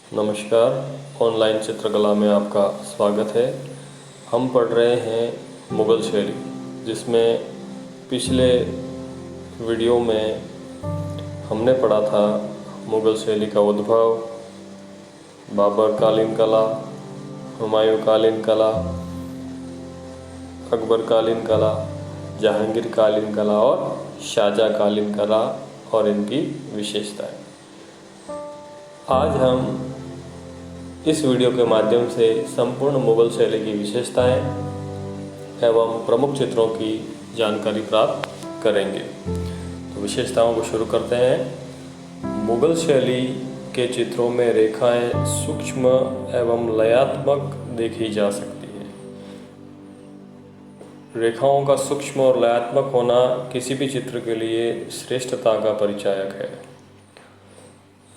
नमस्कार, ऑनलाइन चित्रकला में आपका स्वागत है। हम पढ़ रहे हैं मुग़ल शैली, जिसमें पिछले वीडियो में हमने पढ़ा था मुग़ल शैली का उद्भव, बाबर कालीन कला, हुमायूं कालीन कला, अकबर कालीन कला, जहांगीर कालीन कला और शाहजहाँ कालीन कला और इनकी विशेषताएं। आज हम इस वीडियो के माध्यम से संपूर्ण मुग़ल शैली की विशेषताएं एवं प्रमुख चित्रों की जानकारी प्राप्त करेंगे। तो विशेषताओं को शुरू करते हैं। मुग़ल शैली के चित्रों में रेखाएं सूक्ष्म एवं लयात्मक देखी जा सकती हैं। रेखाओं का सूक्ष्म और लयात्मक होना किसी भी चित्र के लिए श्रेष्ठता का परिचायक है,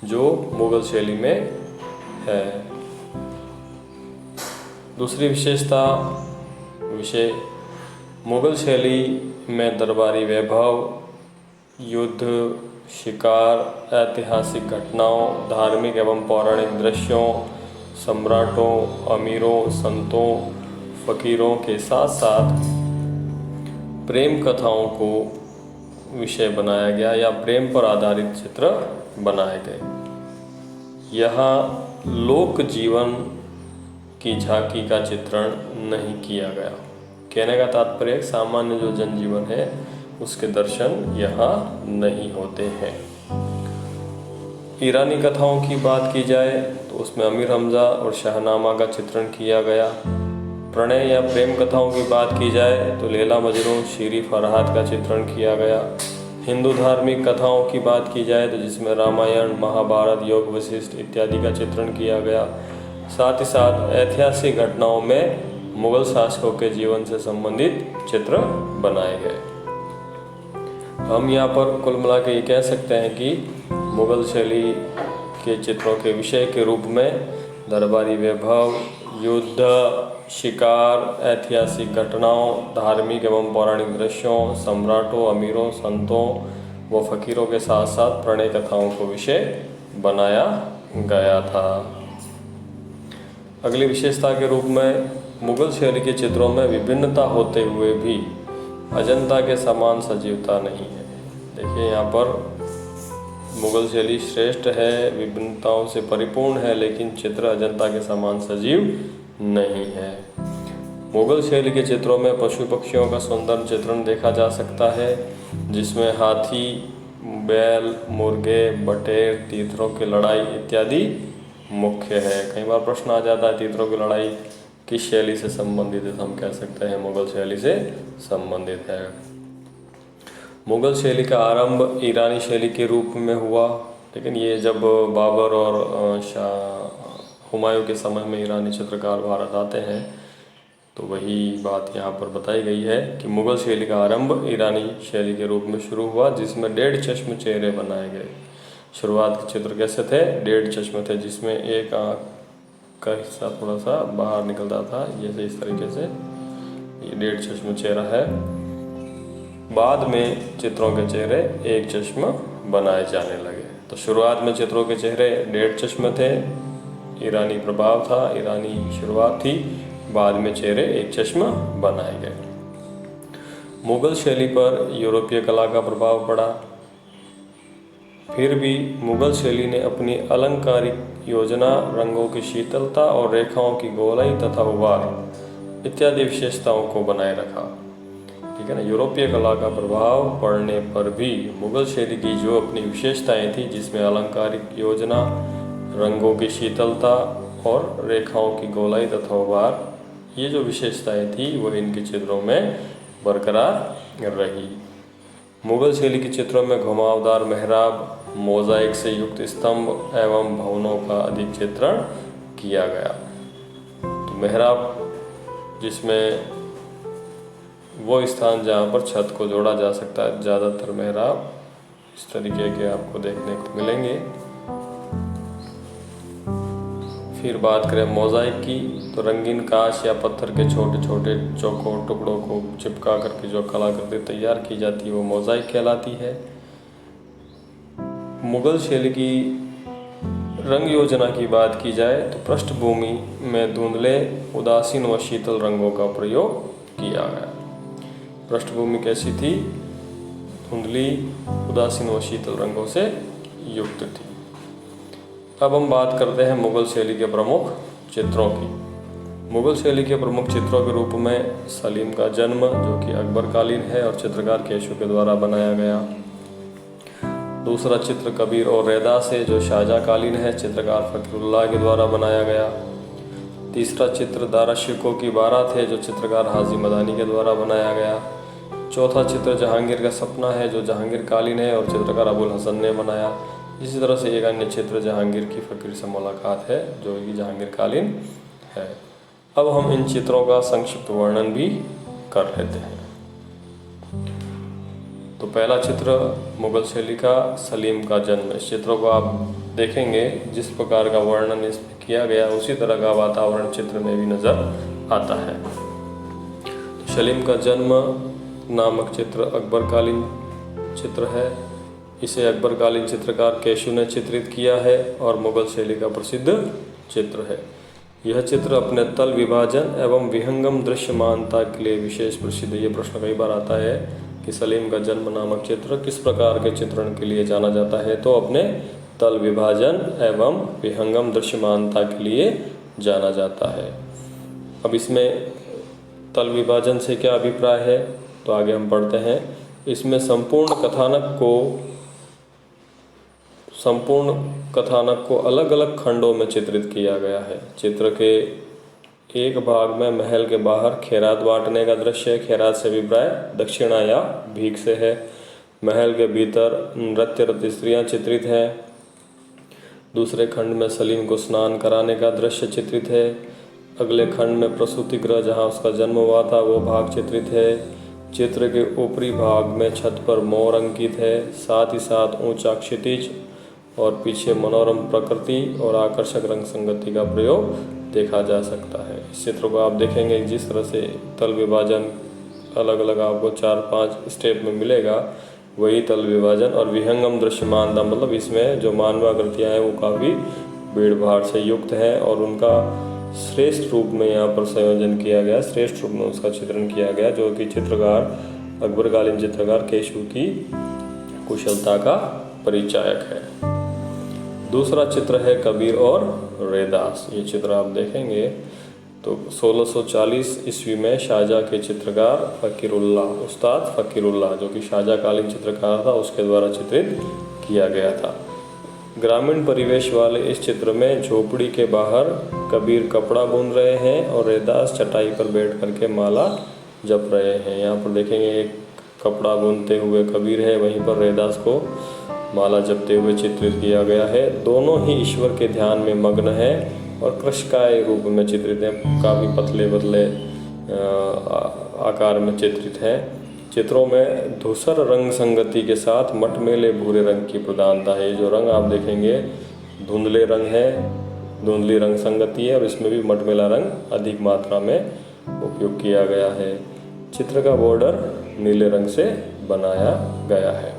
जो मुग़ल शैली में है। दूसरी विशेषता विषय मुग़ल शैली में दरबारी वैभव, युद्ध, शिकार, ऐतिहासिक घटनाओं, धार्मिक एवं पौराणिक दृश्यों, सम्राटों, अमीरों, संतों, फ़कीरों के साथ साथ प्रेम कथाओं को विषय बनाया गया या प्रेम पर आधारित चित्र बनाए गए। यहाँ लोक जीवन की झांकी का चित्रण नहीं किया गया। कहने का तात्पर्य सामान्य जो जनजीवन है उसके दर्शन यहाँ नहीं होते हैं। ईरानी कथाओं की बात की जाए तो उसमें अमीर हमजा और शाहनामा का चित्रण किया गया। प्रणय या प्रेम कथाओं की बात की जाए तो लैला मजनू, शीरी फरहाद का चित्रण किया गया। हिंदू धार्मिक कथाओं की बात की जाए तो जिसमें रामायण, महाभारत, योग वशिष्ठ इत्यादि का चित्रण किया गया। साथ ही साथ ऐतिहासिक घटनाओं में मुग़ल शासकों के जीवन से संबंधित चित्र बनाए गए। हम यहाँ पर कुल मिला के ये कह सकते हैं कि मुग़ल शैली के चित्रों के विषय के रूप में दरबारी वैभव, युद्ध, शिकार, ऐतिहासिक घटनाओं, धार्मिक एवं पौराणिक दृश्यों, सम्राटों, अमीरों, संतों व फ़कीरों के साथ साथ प्रणय कथाओं को विषय बनाया गया था। अगली विशेषता के रूप में मुग़ल शैली के चित्रों में विभिन्नता होते हुए भी अजंता के समान सजीवता नहीं है। देखिए यहाँ पर मुग़ल शैली श्रेष्ठ है, विभिन्नताओं से परिपूर्ण है, लेकिन चित्र अजंता के समान सजीव नहीं है। मुग़ल शैली के चित्रों में पशु पक्षियों का सुंदर चित्रण देखा जा सकता है, जिसमें हाथी, बैल, मुर्गे, बटेर, तीतरों की लड़ाई इत्यादि मुख्य है। कई बार प्रश्न आ जाता है तीतरों की लड़ाई किस शैली से संबंधित है, तो हम कह सकते हैं मुग़ल शैली से संबंधित है। मुग़ल शैली का आरंभ ईरानी शैली के रूप में हुआ, लेकिन ये जब बाबर और हुमायूं के समय में ईरानी चित्रकार भारत आते हैं तो वही बात यहाँ पर बताई गई है कि मुग़ल शैली का आरंभ ईरानी शैली के रूप में शुरू हुआ, जिसमें 1.5 चश्म चेहरे बनाए गए। शुरुआत के चित्र कैसे थे? 1.5 चश्मे थे, जिसमें एक आँख का हिस्सा थोड़ा सा बाहर निकलता था, जैसे इस तरीके से ये 1.5 चश्म चेहरा है। बाद में चित्रों के चेहरे 1 चश्म बनाए जाने लगे। तो शुरुआत में चित्रों के चेहरे 1.5 चश्मे थे, ईरानी प्रभाव था, ईरानी शुरुआत थी। बाद में चेहरे 1 चश्म बनाए गए। मुग़ल शैली पर यूरोपीय कला का प्रभाव पड़ा, फिर भी मुग़ल शैली ने अपनी अलंकारिक योजना, रंगों की शीतलता और रेखाओं की गोलाई तथा उभार इत्यादि विशेषताओं को बनाए रखा। ठीक है ना। यूरोपीय कला का प्रभाव पड़ने पर भी मुग़ल शैली की जो अपनी विशेषताएं थी, जिसमें अलंकारिक योजना, रंगों की शीतलता और रेखाओं की गोलाई तथा उभार, ये जो विशेषताएं थी वो इनके चित्रों में बरकरार रही। मुग़ल शैली के चित्रों में घुमावदार मेहराब, मोज़ाइक से युक्त स्तंभ एवं भवनों का अधिक चित्रण किया गया। तो मेहराब जिसमें वो स्थान जहाँ पर छत को जोड़ा जा सकता है, ज़्यादातर मेहराब इस तरीके के आपको देखने को मिलेंगे। फिर बात करें मोज़ाइक की, तो रंगीन कांच या पत्थर के छोटे छोटे चौकोर टुकड़ों को चिपका करके जो कलाकृति तैयार की जाती है वो मोज़ाइक कहलाती है। मुग़ल शैली की रंग योजना की बात की जाए तो पृष्ठभूमि में धुंधले, उदासीन व शीतल रंगों का प्रयोग किया गया। पृष्ठभूमि कैसी थी? धुंधली, उदासीन व शीतल रंगों से युक्त थी। अब हम बात करते हैं मुगल शैली के प्रमुख चित्रों की। मुगल शैली के प्रमुख चित्रों के रूप में सलीम का जन्म, जो कि अकबरकालीन है और चित्रकार केशू के द्वारा बनाया गया। दूसरा चित्र कबीर और रैदास है, जो शाहजहाँकालीन है, चित्रकार फकीरुल्लाह के द्वारा बनाया गया। तीसरा चित्र दारा शिकोह की बारात है, जो चित्रकार हाजी मदानी के द्वारा बनाया गया। चौथा चित्र जहांगीर का सपना है, जो जहांगीरकालीन है और चित्रकार अबुल हसन ने बनाया। इसी तरह से एक अन्य चित्र जहांगीर की फ़कीर से मुलाकात है, जो कि जहांगीरकालीन है। अब हम इन चित्रों का संक्षिप्त वर्णन भी कर लेते हैं। तो पहला चित्र मुगल शैली का सलीम का जन्म। इस चित्र को आप देखेंगे, जिस प्रकार का वर्णन इसमें किया गया उसी तरह का वातावरण चित्र में भी नज़र आता है। तो सलीम का जन्म नामक चित्र अकबरकालीन चित्र है। इसे अकबरकालीन चित्रकार केशू ने चित्रित किया है और मुगल शैली का प्रसिद्ध चित्र है। यह चित्र अपने तल विभाजन एवं विहंगम दृश्यमानता के लिए विशेष प्रसिद्ध है। ये प्रश्न कई बार आता है कि सलीम का जन्म नामक चित्र किस प्रकार के चित्रण के लिए जाना जाता है, तो अपने तल विभाजन एवं विहंगम दृश्यमानता के लिए जाना जाता है। अब इसमें तल विभाजन से क्या अभिप्राय है, तो आगे हम पढ़ते हैं। इसमें संपूर्ण कथानक को अलग अलग खंडों में चित्रित किया गया है। चित्र के एक भाग में महल के बाहर खैरात बांटने का दृश्य है। खैरात से अभिप्राय दक्षिणा या भीख से है। महल के भीतर नृत्यरत स्त्रियां चित्रित हैं। दूसरे खंड में सलीम को स्नान कराने का दृश्य चित्रित है। अगले खंड में प्रसूति गृह, जहाँ उसका जन्म हुआ था, वो भाग चित्रित है। चित्र के ऊपरी भाग में छत पर मोर अंकित है। साथ ही साथ ऊंचा क्षितिज और पीछे मनोरम प्रकृति और आकर्षक रंग संगति का प्रयोग देखा जा सकता है। इस चित्र को आप देखेंगे, जिस तरह से तल विभाजन अलग अलग आपको 4-5 स्टेप में मिलेगा, वही तल विभाजन और विहंगम दृश्यमानता, मतलब इसमें जो मानवाकृतियाँ हैं वो काफ़ी भीड़ भाड़ से युक्त हैं और उनका श्रेष्ठ रूप में यहाँ पर संयोजन किया गया, श्रेष्ठ रूप में उसका चित्रण किया गया, जो कि चित्रकार अकबरकालीन चित्रकार केशू की कुशलता का परिचायक है। दूसरा चित्र है कबीर और रैदास। ये चित्र आप देखेंगे तो 1640 ईस्वी में शाहजहाँ के चित्रकार उस्ताद फकीरुल्लाह, जो कि शाहजहाँकालीन चित्रकार था, उसके द्वारा चित्रित किया गया था। ग्रामीण परिवेश वाले इस चित्र में झोपड़ी के बाहर कबीर कपड़ा बुन रहे हैं और रैदास चटाई पर बैठ करके माला जप रहे हैं। यहाँ पर देखेंगे एक कपड़ा बुनते हुए कबीर है, वहीं पर रैदास को माला जपते हुए चित्रित किया गया है। दोनों ही ईश्वर के ध्यान में मग्न हैं और कृष्णकाय रूप में चित्रित हैं, काफ़ी पतले पतले आकार में चित्रित हैं। चित्रों में धूसर रंग संगति के साथ मटमैले भूरे रंग की प्रधानता है। जो रंग आप देखेंगे धुंधले रंग है, धुंधली रंग संगति है और इसमें भी मटमैला रंग अधिक मात्रा में उपयोग किया गया है। चित्र का बॉर्डर नीले रंग से बनाया गया है।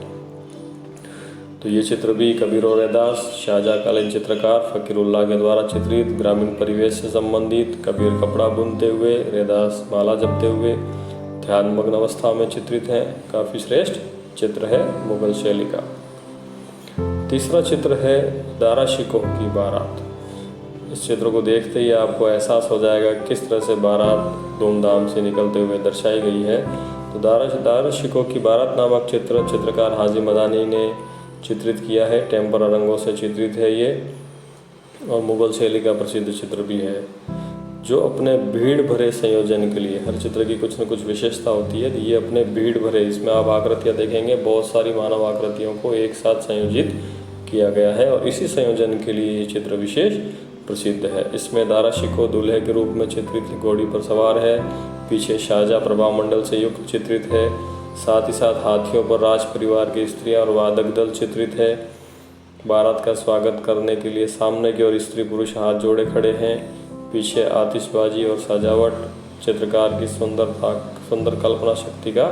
तो ये चित्र भी कबीर और रैदास शाहजहाँकालीन चित्रकार फकीरुल्लाह के द्वारा चित्रित, ग्रामीण परिवेश से संबंधित, कबीर कपड़ा बुनते हुए, रैदास माला जपते हुए ध्यान मग्न अवस्था में चित्रित हैं। काफ़ी श्रेष्ठ चित्र है मुगल शैली का। तीसरा चित्र है दारा शिकोह की बारात। इस चित्र को देखते ही आपको एहसास हो जाएगा किस तरह से बारात धूमधाम से निकलते हुए दर्शाई गई है। तो दारा शिकोह की बारात नामक चित्र चित्रकार हाजी मदानी ने चित्रित किया है। टेम्परा रंगों से चित्रित है ये और मुगल शैली का प्रसिद्ध चित्र भी है, जो अपने भीड़ भरे संयोजन के लिए, हर चित्र की कुछ न कुछ विशेषता होती है, तो ये अपने भीड़ भरे, इसमें आप आकृतियाँ देखेंगे बहुत सारी मानव आकृतियों को एक साथ संयोजित किया गया है और इसी संयोजन के लिए ये चित्र विशेष प्रसिद्ध है। इसमें दारा शिकोह दूल्हे के रूप में चित्रित घोड़ी पर सवार है, पीछे शाहजहाँ प्रभाव मंडल से युक्त चित्रित है, साथ ही साथ हाथियों पर राज परिवार की स्त्रियां और वादक दल चित्रित है। बारात का स्वागत करने के लिए सामने की ओर स्त्री पुरुष हाथ जोड़े खड़े हैं। पीछे आतिशबाजी और सजावट चित्रकार की सुंदर कल्पना शक्ति का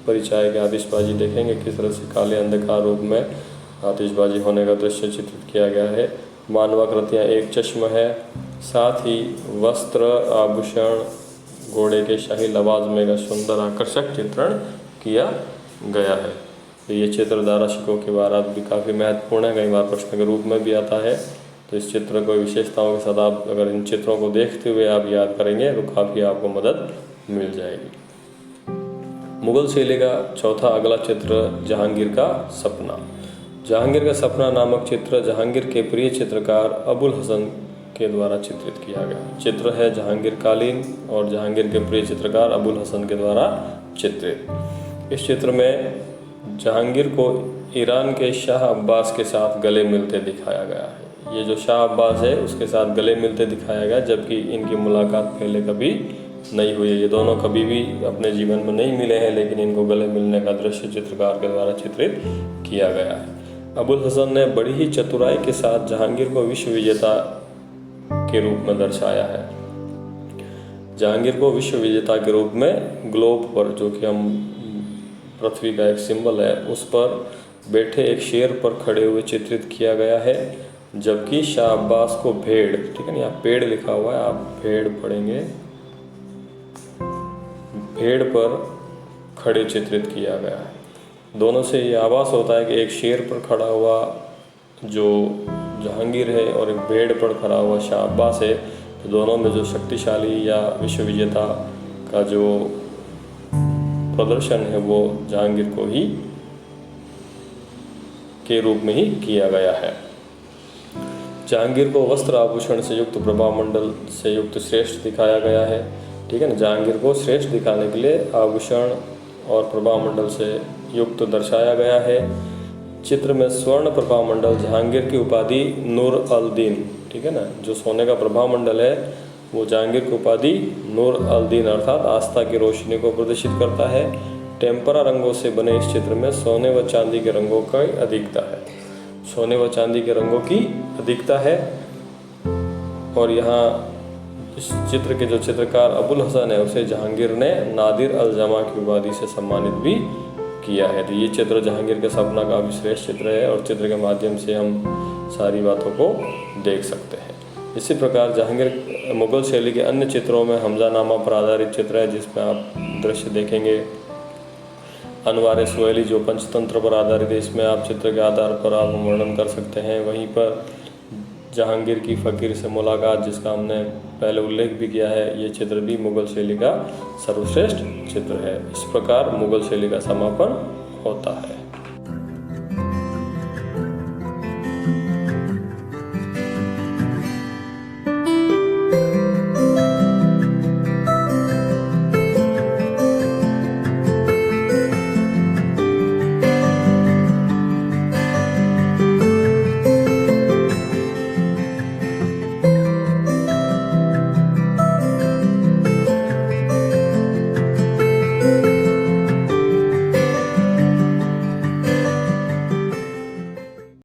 परिचय है। आतिशबाजी देखेंगे किस तरह से काले अंधकार रूप में आतिशबाजी होने का दृश्य चित्रित किया गया है। मानवाकृतियाँ एक चश्म है। साथ ही वस्त्र, आभूषण, घोड़े के शाही लवाजमे का सुंदर आकर्षक चित्रण किया गया है। तो ये चित्र दाराशिकों के बारात भी काफ़ी महत्वपूर्ण है, कई बार प्रश्न के रूप में भी आता है। तो इस चित्र को विशेषताओं के साथ आप अगर इन चित्रों को देखते हुए आप याद करेंगे तो काफ़ी आपको मदद मिल जाएगी। मुगल शैली का चौथा अगला चित्र जहांगीर का सपना। जहांगीर का सपना नामक चित्र जहांगीर के प्रिय चित्रकार अबुल हसन के द्वारा चित्रित किया गया चित्र है। जहांगीर कालीन और जहांगीर के प्रिय चित्रकार अबुल हसन के द्वारा चित्रित। इस चित्र में जहांगीर को ईरान के शाह अब्बास के साथ गले मिलते दिखाया गया है। ये जो शाह अब्बास है उसके साथ गले मिलते दिखाया गया, जबकि इनकी मुलाकात पहले कभी नहीं हुई है। ये दोनों कभी भी अपने जीवन में नहीं मिले हैं, लेकिन इनको गले मिलने का दृश्य चित्रकार के द्वारा चित्रित किया गया है। अबुल हसन ने बड़ी ही चतुराई के साथ जहांगीर को विश्व विजेता के रूप में दर्शाया है। जहांगीर को विश्व विजेता के रूप में ग्लोब पर, जो कि हम पृथ्वी का एक सिंबल है, उस पर बैठे एक शेर पर खड़े हुए चित्रित किया गया है, जबकि शाह अब्बास को भेड़, ठीक है ना, यहाँ पेड़ लिखा हुआ है, आप भेड़ पढ़ेंगे, भेड़ पर खड़े चित्रित किया गया है। दोनों से ये आभास होता है कि एक शेर पर खड़ा हुआ जो जहांगीर है और एक भेड़ पर खड़ा हुआ शाह अब्बास है, तो दोनों में जो शक्तिशाली या विश्व विजेता का जो प्रदर्शन है वो जहांगीर को ही के रूप में ही किया गया है। जहांगीर को वस्त्र आभूषण से युक्त प्रभामंडल से युक्त श्रेष्ठ दिखाया गया है, ठीक है ना। जहांगीर को श्रेष्ठ दिखाने के लिए आभूषण और प्रभामंडल से युक्त दर्शाया गया है। चित्र में स्वर्ण प्रभामंडल जहांगीर की उपाधि नूर अल दीन, ठीक है ना, जो सोने का प्रभामंडल है वो जहांगीर की उपाधि नूर अल दीन अर्थात आस्था की रोशनी को प्रदर्शित करता है। टेम्परा रंगों से बने इस चित्र में सोने व चांदी के रंगों की अधिकता है। सोने व चांदी के रंगों की अधिकता है। और यहाँ इस चित्र के जो चित्रकार अबुल हसन है उसे जहांगीर ने नादिर अल जमा की उपाधि से सम्मानित भी किया है। तो ये चित्र जहांगीर के सपना का भी श्रेष्ठ चित्र है और चित्र के माध्यम से हम सारी बातों को देख सकते हैं। इसी प्रकार जहांगीर मुगल शैली के अन्य चित्रों में हमजानामा पर आधारित चित्र है, जिसमें आप दृश्य देखेंगे। अनवार सुहेली जो पंचतंत्र पर आधारित है, इसमें आप चित्र के आधार पर आप वर्णन कर सकते हैं। वहीं पर जहांगीर की फ़कीर से मुलाकात, जिसका हमने पहले उल्लेख भी किया है, ये चित्र भी मुगल शैली का सर्वश्रेष्ठ चित्र है। इस प्रकार मुगल शैली का समापन होता है।